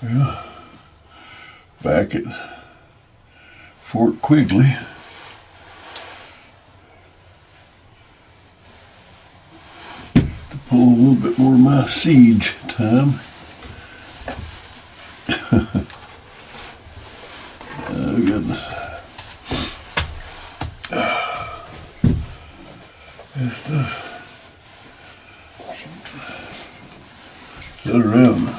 Well, back at Fort Quigley, to pull a little bit more of my siege time. Oh, goodness. This stuff. Get around.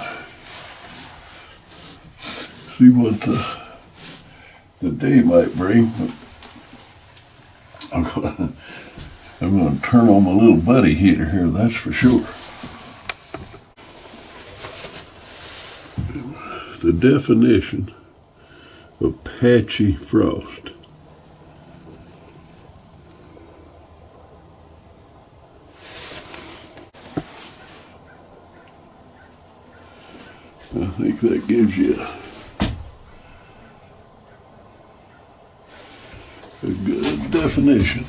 See what the day might bring. I'm going to turn on my little buddy heater here, that's for sure. The definition of patchy frost. I think that gives you a good definition.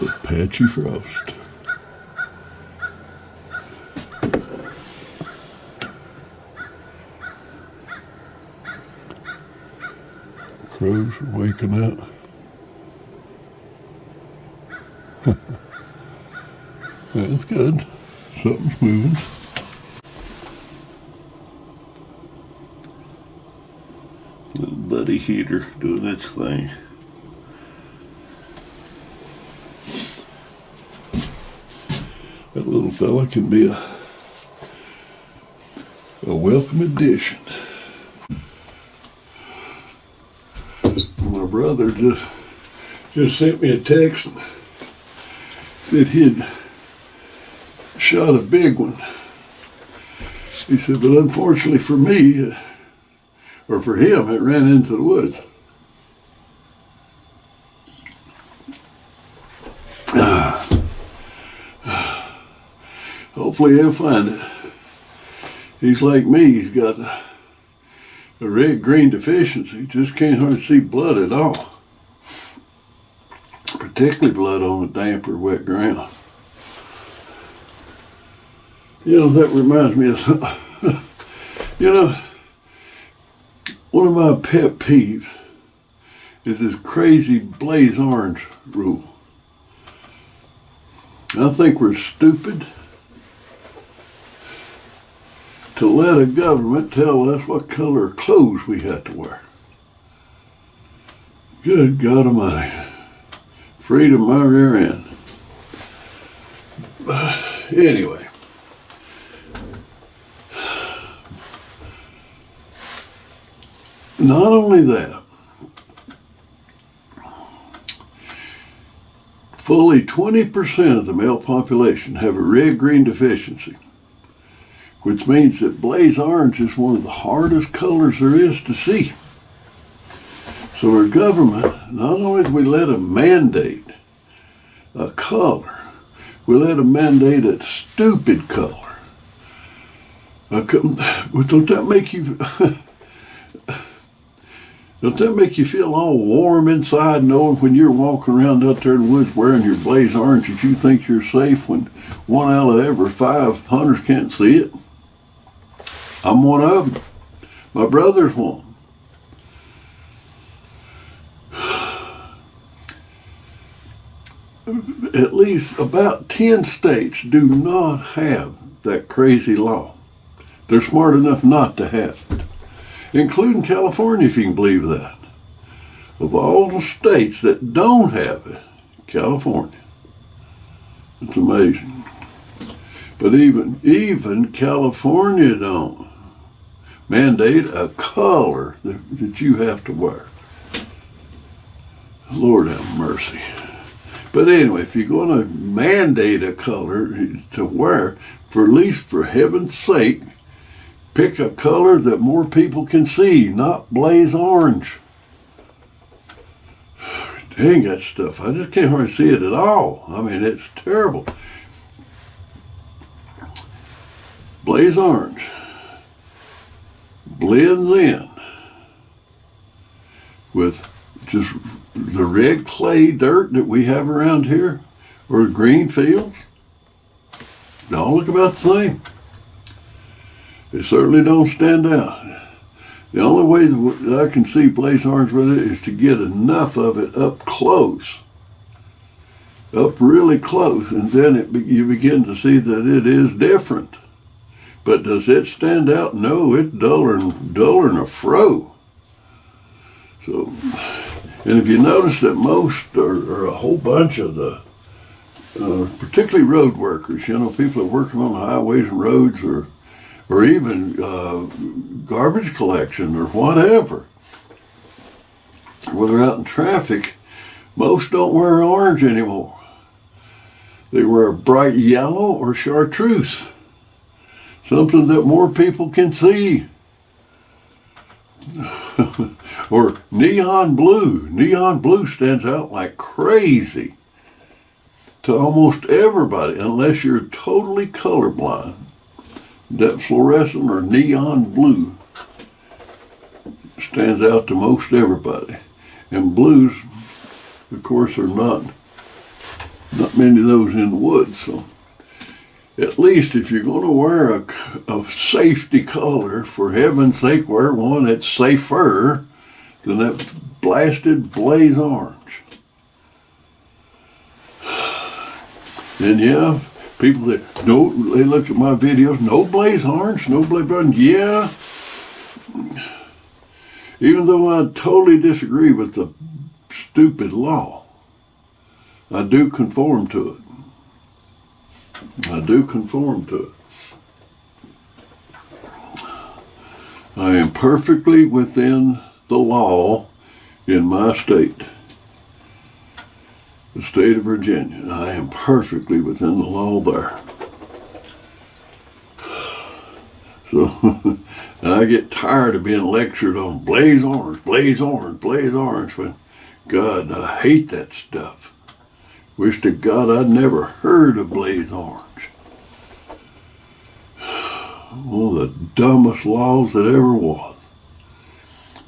Of patchy frost. Crows are waking up. That's good. Something's moving. Little buddy heater doing its thing. That little fella can be a welcome addition. My brother just sent me a text and said he'd shot a big one. He said, but unfortunately for me, or for him, it ran into the woods. Hopefully he'll find it. He's like me, he's got a red-green deficiency, just can't hardly see blood at all. Particularly blood on the damp or wet ground. You know, that reminds me of something. You know, one of my pet peeves is this crazy blaze orange rule. I think we're stupid to let a government tell us what color of clothes we have to wear. Good God Almighty. Freedom my rear end. But anyway. Not only that, fully 20% of the male population have a red-green deficiency, which means that blaze orange is one of the hardest colors there is to see. So our government, not only do we let them mandate a color, we let them mandate a stupid color. Don't that make you... Don't that make you feel all warm inside knowing when you're walking around out there in the woods wearing your blaze orange that you think you're safe when one out of every 5 hunters can't see it? I'm one of them. My brother's one. At least about 10 states do not have that crazy law. They're smart enough not to have it. Including California, if you can believe that. Of all the states that don't have it, California. It's amazing. But even California don't mandate a color that you have to wear. Lord have mercy. But anyway, if you're going to mandate a color to wear, for at least for heaven's sake, pick a color that more people can see, not blaze orange. Dang that stuff. I just can't hardly see it at all. I mean, it's terrible. Blaze orange blends in with just the red clay dirt that we have around here, or green fields. They all look about the same. They certainly don't stand out. The only way that I can see blaze orange with it is to get enough of it up close. Up really close, and then you begin to see that it is different. But does it stand out? No, it's duller than a fro. So, and if you notice that most or a whole bunch of the, particularly road workers, you know, people that are working on highways and roads, or even garbage collection or whatever, when they're out in traffic, most don't wear orange anymore. They wear bright yellow or chartreuse, something that more people can see. Or neon blue. Neon blue stands out like crazy to almost everybody, unless you're totally colorblind. That fluorescent or neon blue stands out to most everybody. And blues, of course, are not many of those in the woods. So at least if you're going to wear a safety color, for heaven's sake, wear one that's safer than that blasted blaze orange. And yeah, people that they look at my videos, no blaze orange, no blaze orange. Yeah, even though I totally disagree with the stupid law, I do conform to it. I do conform to it. I am perfectly within the law in my state, the state of Virginia. I am perfectly within the law there. So I get tired of being lectured on blaze orange, blaze orange, blaze orange, but God, I hate that stuff. Wish to God I'd never heard of blaze orange. One of the dumbest laws that ever was.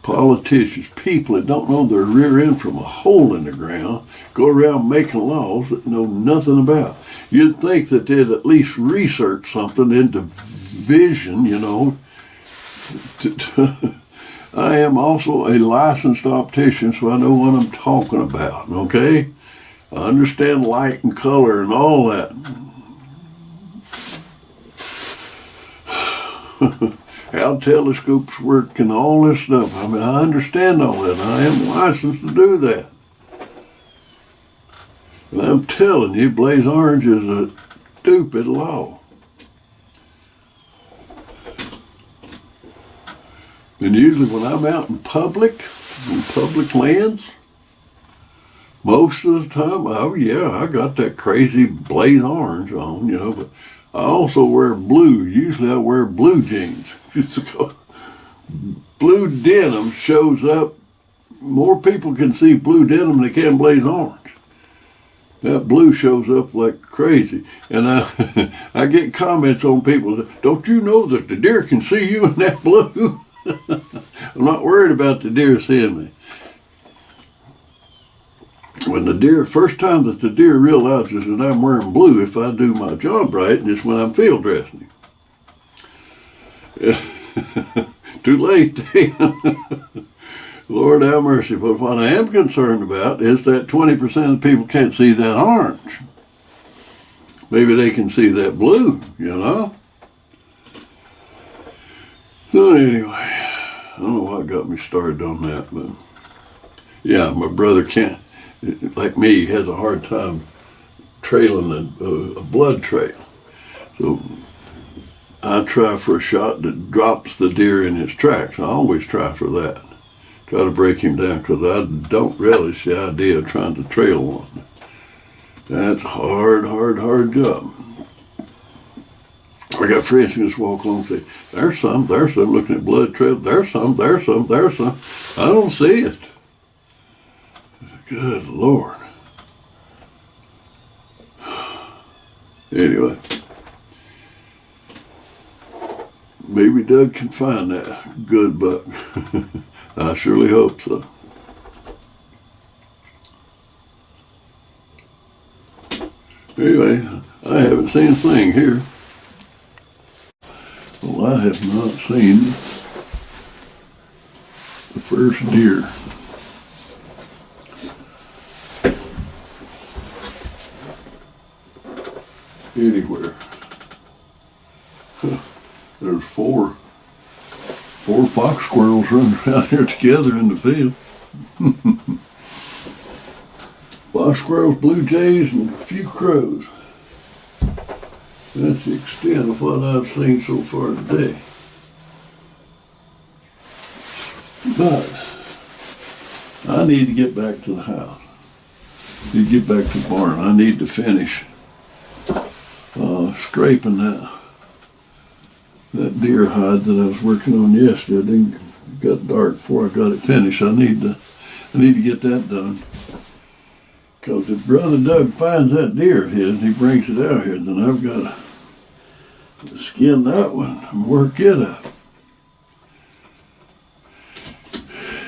Politicians, people that don't know their rear end from a hole in the ground, go around making laws that know nothing about. You'd think that they'd at least research something into vision, you know. I am also a licensed optician, so I know what I'm talking about, okay? I understand light and color and all that. How telescopes work and all this stuff. I mean, I understand all that. I am licensed to do that. And I'm telling you, blaze orange is a stupid law. And usually when I'm out in public lands, most of the time, oh yeah, I got that crazy blaze orange on, you know, but I also wear blue. Usually I wear blue jeans. Blue denim shows up. More people can see blue denim than they can blaze orange. That blue shows up like crazy. And I get comments on people, don't you know that the deer can see you in that blue? I'm not worried about the deer seeing me. When the deer, first time that the deer realizes that I'm wearing blue, if I do my job right, is when I'm field dressing him. Too late. Lord have mercy. But what I am concerned about is that 20% of people can't see that orange. Maybe they can see that blue, you know? So anyway, I don't know what got me started on that, but yeah, my brother can't, like me, has a hard time trailing a blood trail. So I try for a shot that drops the deer in his tracks. I always try for that. Try to break him down, because I don't relish the idea of trying to trail one. That's a hard job. I got friends who just walk along and say, there's some, looking at blood trail, there's some. I don't see it. Good Lord. Anyway, maybe Doug can find that good buck. I surely hope so. Anyway, I haven't seen a thing here. Well, I have not seen the first deer. Anywhere. There's four fox squirrels running around here together in the field. Fox squirrels, blue jays, and a few crows. That's the extent of what I've seen so far today. But I need to get back to the house. I need to get back to the barn. I need to finish scraping that deer hide that I was working on yesterday. It got dark before I got it finished. I need to get that done. Because if Brother Doug finds that deer of his and he brings it out here, then I've got to skin that one and work it up.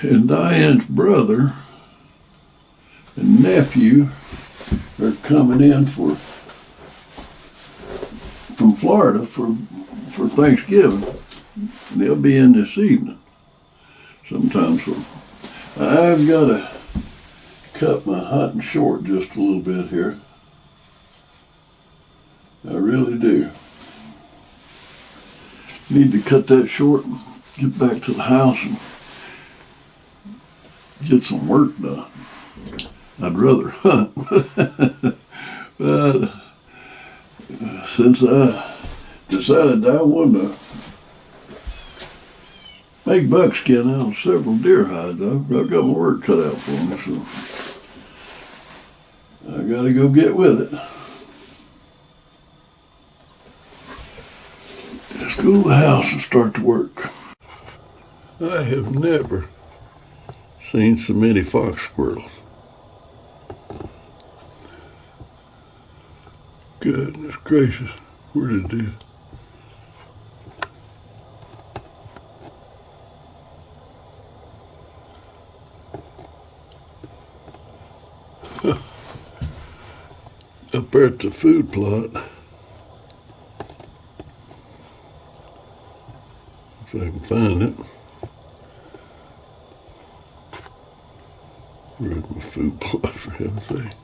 And Diane's brother and nephew are coming in from Florida for Thanksgiving. And they'll be in this evening sometime. So I've got to cut my hunting short just a little bit here. I really do. Need to cut that short and get back to the house and get some work done. I'd rather hunt. But since I decided I wanted to make buckskin out of several deer hides, I've got my work cut out for me, so I gotta go get with it. Let's go to the house and start to work. I have never seen so many fox squirrels. Goodness gracious, where did they? Up there at the food plot. If I can find it. Where's my food plot, for heaven's sake?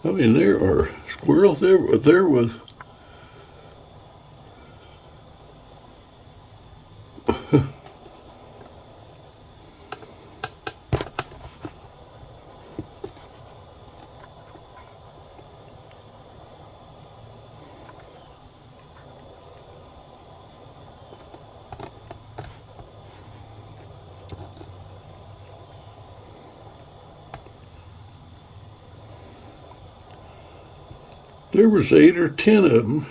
I mean, there are squirrels there, but there was there was 8 or 10 of them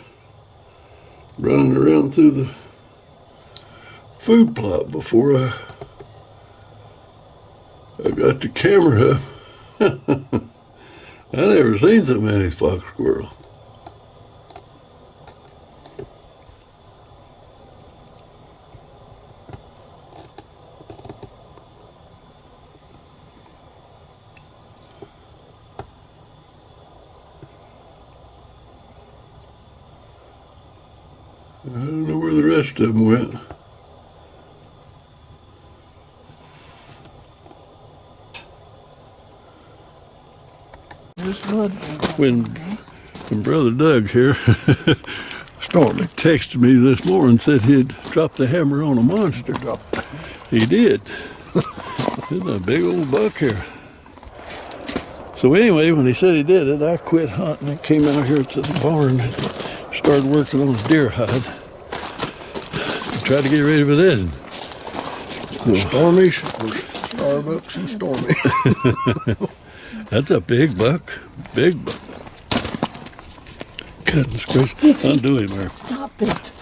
running around through the food plot before I got the camera up. I never seen so many fox squirrels. I don't know where the rest of them went. When Brother Doug here texted me this morning and said he'd dropped the hammer on a monster. He did. Isn't a big old buck here. So anyway, when he said he did it, I quit hunting and came out here to the barn and started working on a deer hide. Tried to get ready for this. Stormy, Starbucks and Stormy. That's a big buck. Big buck. Goodness gracious. Undo him there. Stop it.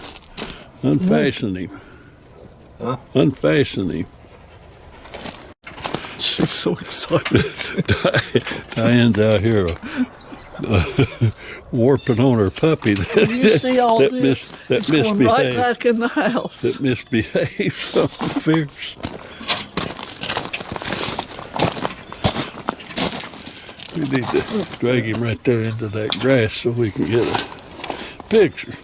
Unfasten him. Huh? Unfasten him. She's so excited. Diane's out here warping on her puppy. You see all that this? that It's going right misbehaved. back in the house. That misbehaved something fierce. We need to drag him right there into that grass so we can get a picture.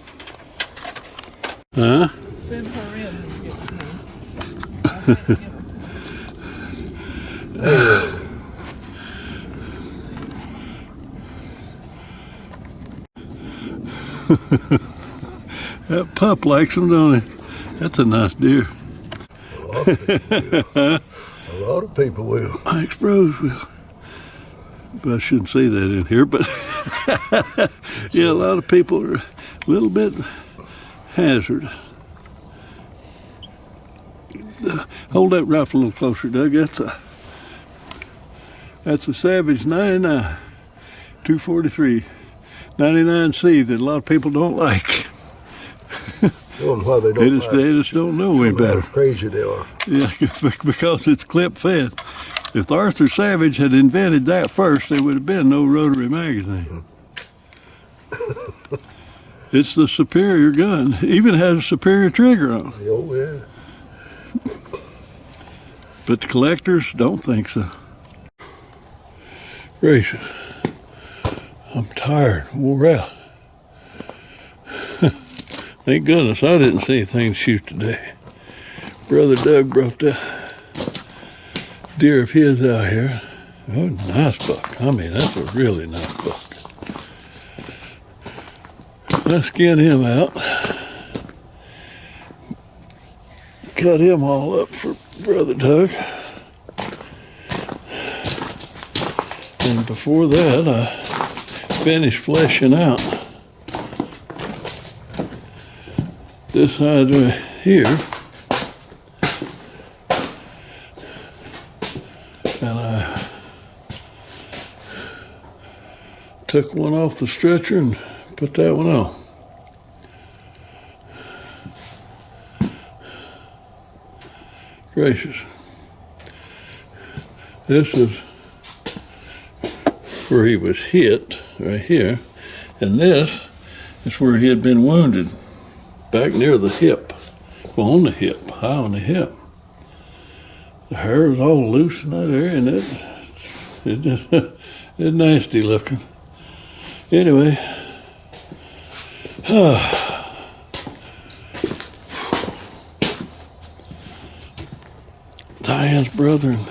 Huh? Send her in and get her. That pup likes them, don't he? That's a nice deer. A lot of people will. Thanks, bros. Will. But I shouldn't say that in here, but yeah, a lot of people are a little bit hazardous. Hold that rifle a little closer, Doug. That's a Savage 99, 243, 99C that a lot of people don't like. Wonder why they don't like They just don't know any Wonder better. how crazy they are. Yeah, because it's clip fed. If Arthur Savage had invented that first, there would have been no rotary magazine. It's the superior gun. Even has a superior trigger on it. Oh, yeah. But the collectors don't think so. Gracious. I'm tired, wore out. Thank goodness I didn't see anything to shoot today. Brother Doug brought that deer of his out here. Oh, nice buck. I mean, that's a really nice buck. I skinned him out. Cut him all up for Brother Doug. And before that, I finished fleshing out this side right here. And I took one off the stretcher and put that one on. Gracious. This is where he was hit, right here. And this is where he had been wounded, back near the hip. Well, on the hip, high on the hip. The hair was all loose in that area, and it just, it's nasty looking. Anyway, Diane's brother and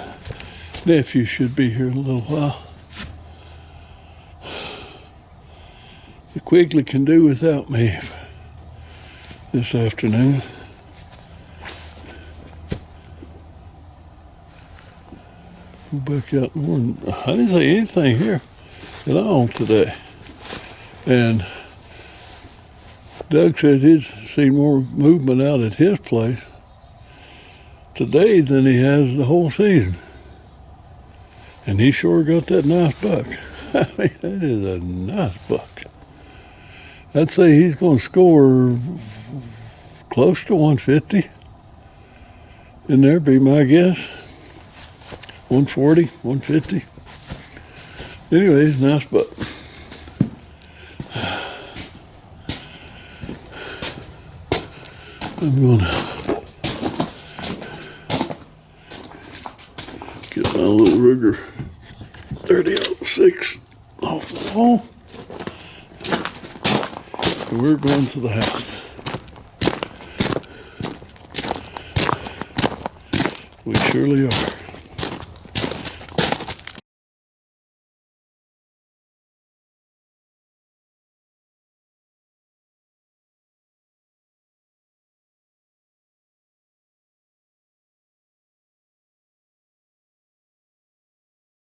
nephew should be here in a little while. The Quigley can do without me this afternoon. Go back out in the morning. I didn't see anything here at all today. And Doug said he'd seen more movement out at his place today than he has the whole season. And he sure got that nice buck. I mean, that is a nice buck. I'd say he's going to score close to 150. And there'd be my guess. 140, 150. Anyways, nice buck. I'm going to get my little Ruger 30-06 off the wall. And we're going to the house. We surely are.